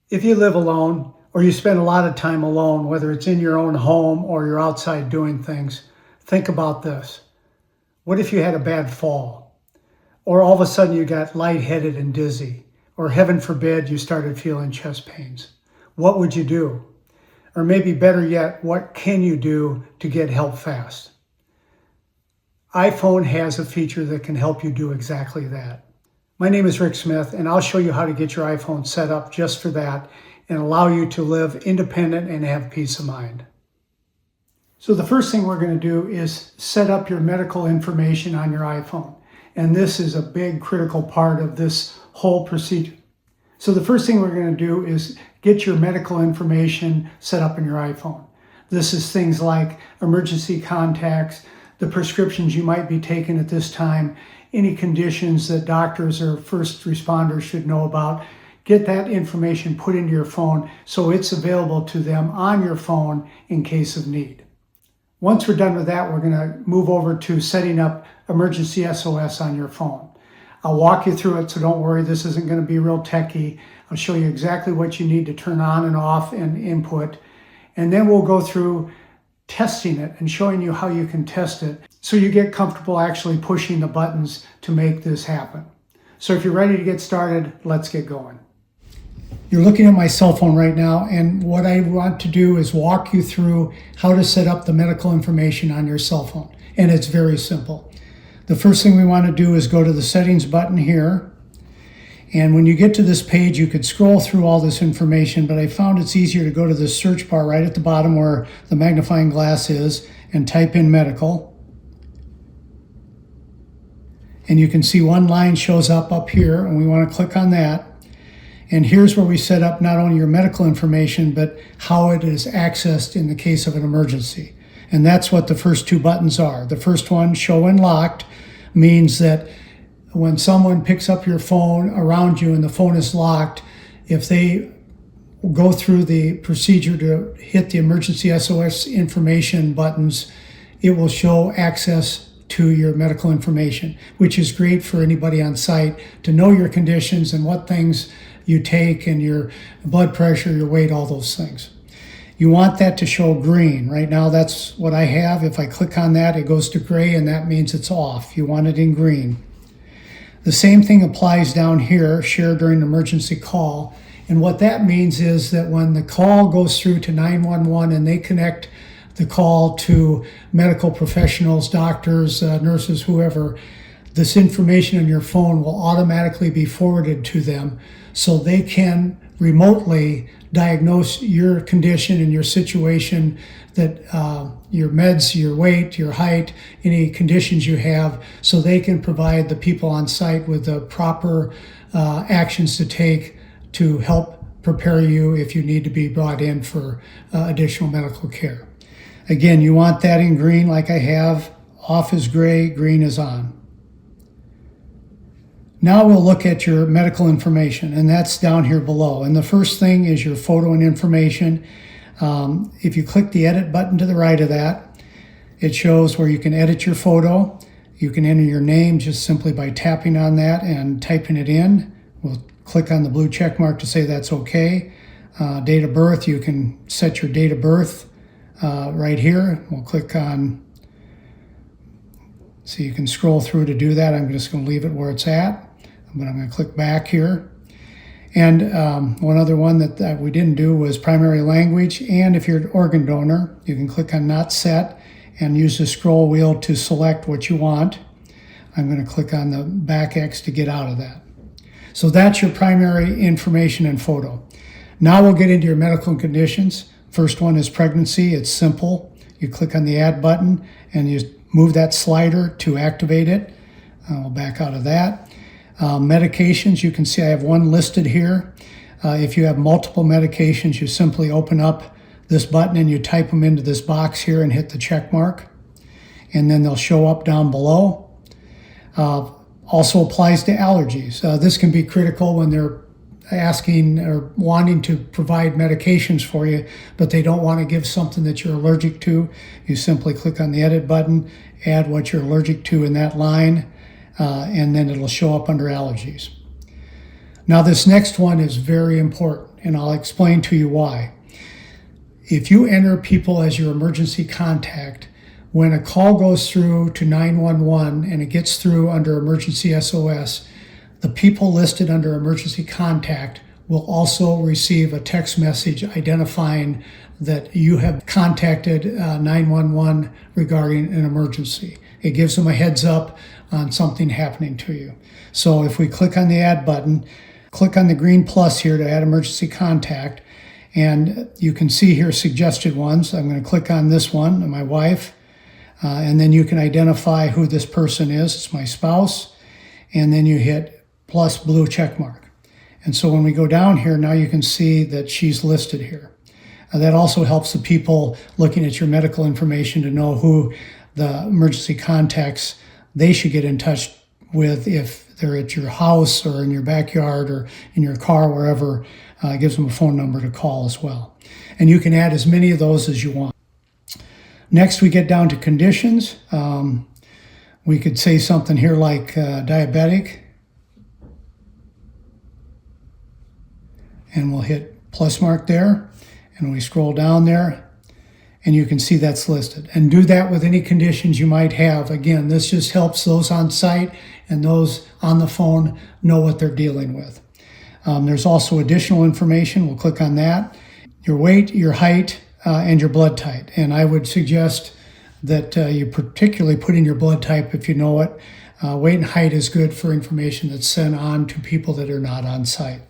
If you live alone or you spend a lot of time alone, whether it's in your own home or you're outside doing things, think about this. What if you had a bad fall? Or all of a sudden you got lightheaded and dizzy? Or heaven forbid you started feeling chest pains? What would you do? Or maybe better yet, what can you do to get help fast? iPhone has a feature that can help you do exactly that. My name is Rick Smith, and I'll show you how to get your iPhone set up just for that and allow you to live independent and have peace of mind. So the first thing we're going to do is set up your medical information on your iPhone. And this is a big critical part of this whole procedure. So the first thing we're going to do is get your medical information set up in your iPhone. This is things like emergency contacts, the prescriptions you might be taking at this time, any conditions that doctors or first responders should know about. Get that information put into your phone so it's available to them on your phone in case of need. Once we're done with that, we're going to move over to setting up Emergency SOS on your phone. I'll walk you through it, so don't worry, this isn't going to be real techy. I'll show you exactly what you need to turn on and off and input. And then we'll go through testing it and showing you how you can test it so you get comfortable actually pushing the buttons to make this happen. So if you're ready to get started, let's get going. You're looking at my cell phone right now, and what I want to do is walk you through how to set up the medical information on your cell phone. And it's very simple. The first thing we want to do is go to the settings button here. And when you get to this page, you could scroll through all this information, but I found it's easier to go to the search bar right at the bottom where the magnifying glass is and type in medical. And you can see one line shows up here, and we want to click on that. And here's where we set up not only your medical information, but how it is accessed in the case of an emergency. And that's what the first two buttons are. The first one, show when locked, means that when someone picks up your phone around you and the phone is locked, if they go through the procedure to hit the emergency SOS information buttons, it will show access to your medical information, which is great for anybody on site to know your conditions and what things you take and your blood pressure, your weight, all those things. You want that to show green. Right now, that's what I have. If I click on that, it goes to gray, and that means it's off. You want it in green. The same thing applies down here, share during an emergency call. And what that means is that when the call goes through to 911 and they connect the call to medical professionals, doctors, nurses, whoever, this information on your phone will automatically be forwarded to them so they can remotely diagnose your condition and your situation, that your meds, your weight, your height, any conditions you have, so they can provide the people on site with the proper actions to take to help prepare you if you need to be brought in for additional medical care. Again, you want that in green like I have. Off is gray, green is on. Now we'll look at your medical information, and that's down here below. And the first thing is your photo and information. If you click the edit button to the right of that, it shows where you can edit your photo. You can enter your name just simply by tapping on that and typing it in. We'll click on the blue check mark to say that's okay. Date of birth, you can set your date of birth right here. We'll click on, so you can scroll through to do that. I'm just going to leave it where it's at, but I'm going to click back here. And one other one that we didn't do was primary language. And if you're an organ donor, you can click on not set and use the scroll wheel to select what you want. I'm going to click on the back X to get out of that. So that's your primary information and photo. Now we'll get into your medical conditions. First one is pregnancy. It's simple. You click on the add button and you move that slider to activate it. We'll back out of that. Medications, you can see I have one listed here. If you have multiple medications, you simply open up this button and you type them into this box here and hit the check mark. And then they'll show up down below. Also applies to allergies. This can be critical when they're asking or wanting to provide medications for you, but they don't want to give something that you're allergic to. You simply click on the edit button, add what you're allergic to in that line, and then it'll show up under allergies. Now this next one is very important, and I'll explain to you why. If you enter people as your emergency contact, when a call goes through to 911 and it gets through under Emergency SOS, the people listed under emergency contact will also receive a text message identifying that you have contacted 911 regarding an emergency. It gives them a heads up on something happening to you. So if we click on the add button, click on the green plus here to add emergency contact, and you can see here suggested ones. I'm going to click on this one, my wife, and then you can identify who this person is. It's my spouse, and then you hit plus blue check mark. And so when we go down here, now you can see that she's listed here. That also helps the people looking at your medical information to know who the emergency contacts they should get in touch with if they're at your house or in your backyard or in your car, wherever. It gives them a phone number to call as well. And you can add as many of those as you want. Next, we get down to conditions. We could say something here like diabetic. And we'll hit plus mark there. And we scroll down there, and you can see that's listed. And do that with any conditions you might have. Again, this just helps those on site and those on the phone know what they're dealing with. There's also additional information. We'll click on that. Your weight, your height, and your blood type. And I would suggest that you particularly put in your blood type if you know it. Weight and height is good for information that's sent on to people that are not on site.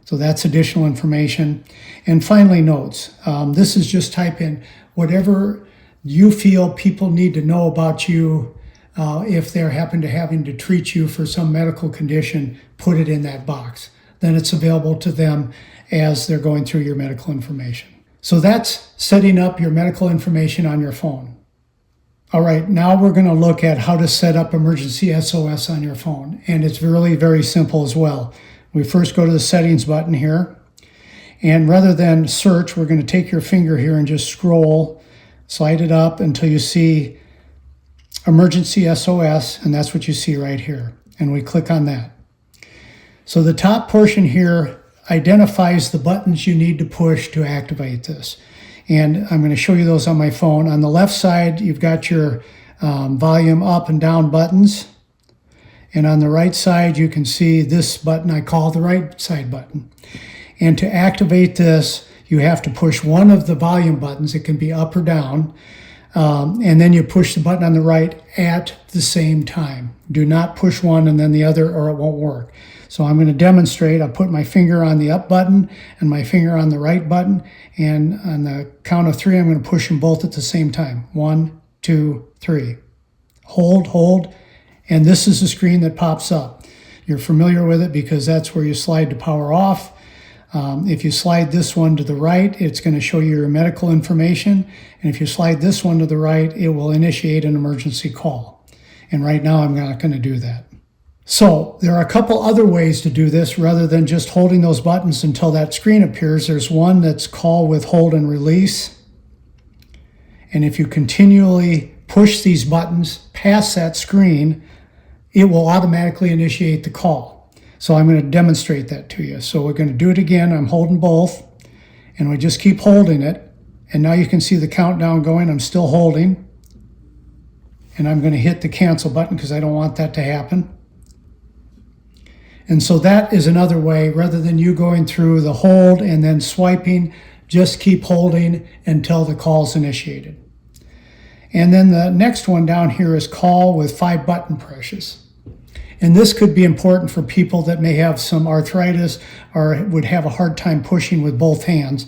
So that's additional information. And finally, notes. This is just type in whatever you feel people need to know about you. If they're happen to having to treat you for some medical condition, put it in that box. Then it's available to them as they're going through your medical information. So that's setting up your medical information on your phone. All right, now we're going to look at how to set up Emergency SOS on your phone. And it's really very simple as well. We first go to the settings button here, and rather than search, we're going to take your finger here and just scroll, slide it up until you see Emergency SOS, and that's what you see right here. And we click on that. So the top portion here identifies the buttons you need to push to activate this. And I'm going to show you those on my phone. On the left side, you've got your volume up and down buttons. And on the right side, you can see this button I call the right side button. And to activate this, you have to push one of the volume buttons. It can be up or down. And then you push the button on the right at the same time. Do not push one and then the other, or it won't work. So I'm going to demonstrate. I'll put my finger on the up button and my finger on the right button. And on the count of 3, I'm going to push them both at the same time. 1, 2, 3. Hold. And this is the screen that pops up. You're familiar with it because that's where you slide to power off. If you slide this one to the right, it's going to show you your medical information. And if you slide this one to the right, it will initiate an emergency call. And right now, I'm not going to do that. So there are a couple other ways to do this rather than just holding those buttons until that screen appears. There's one that's call, withhold, and release. And if you continually push these buttons past that screen, it will automatically initiate the call. So I'm going to demonstrate that to you. So we're going to do it again. I'm holding both, and we just keep holding it. And now you can see the countdown going. I'm still holding. And I'm going to hit the cancel button because I don't want that to happen. And so that is another way, rather than you going through the hold and then swiping, just keep holding until the call's initiated. And then the next one down here is call with 5 button presses. And this could be important for people that may have some arthritis or would have a hard time pushing with both hands.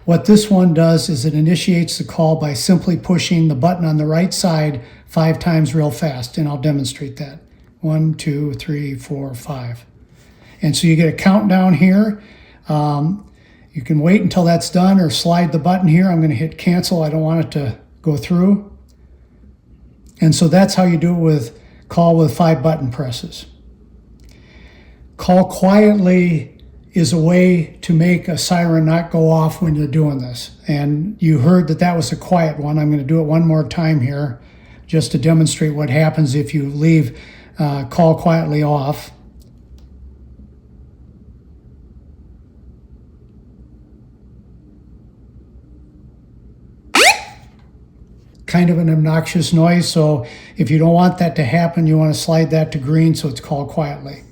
What this one does is it initiates the call by simply pushing the button on the right side 5 times real fast. And I'll demonstrate that. 1, 2, 3, 4, 5. And so you get a countdown here. You can wait until that's done or slide the button here. I'm going to hit cancel. I don't want it to go through. And so that's how you do it with call with 5 button presses. Call quietly is a way to make a siren not go off when you're doing this. And you heard that was a quiet one. I'm going to do it one more time here just to demonstrate what happens if you leave call quietly off. kind of an obnoxious noise. So if you don't want that to happen, you want to slide that to green so it's called quietly.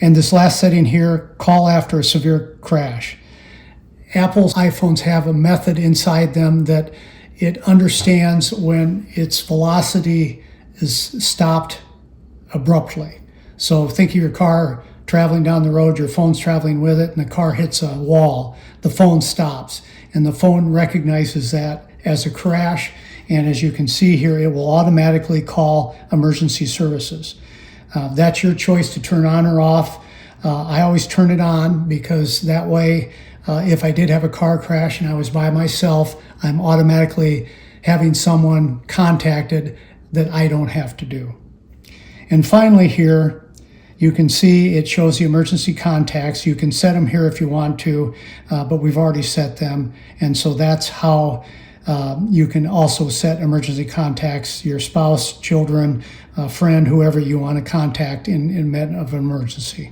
And this last setting here, call after a severe crash. Apple's iPhones have a method inside them that it understands when its velocity is stopped abruptly. So think of your car traveling down the road, your phone's traveling with it, and the car hits a wall. The phone stops, and the phone recognizes that as a crash, and as you can see here, it will automatically call emergency services. That's your choice to turn on or off. I always turn it on because that way, if I did have a car crash and I was by myself, I'm automatically having someone contacted that I don't have to do. And finally here, you can see it shows the emergency contacts. You can set them here if you want to, but we've already set them. And so that's how you can also set emergency contacts, your spouse, children, a friend, whoever you want to contact in event of emergency.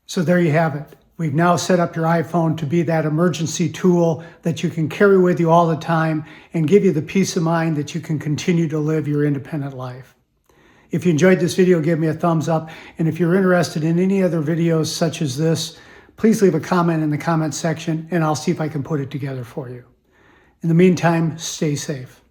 So there you have it. We've now set up your iPhone to be that emergency tool that you can carry with you all the time and give you the peace of mind that you can continue to live your independent life. If you enjoyed this video, give me a thumbs up. And if you're interested in any other videos such as this, please leave a comment in the comment section and I'll see if I can put it together for you. In the meantime, stay safe.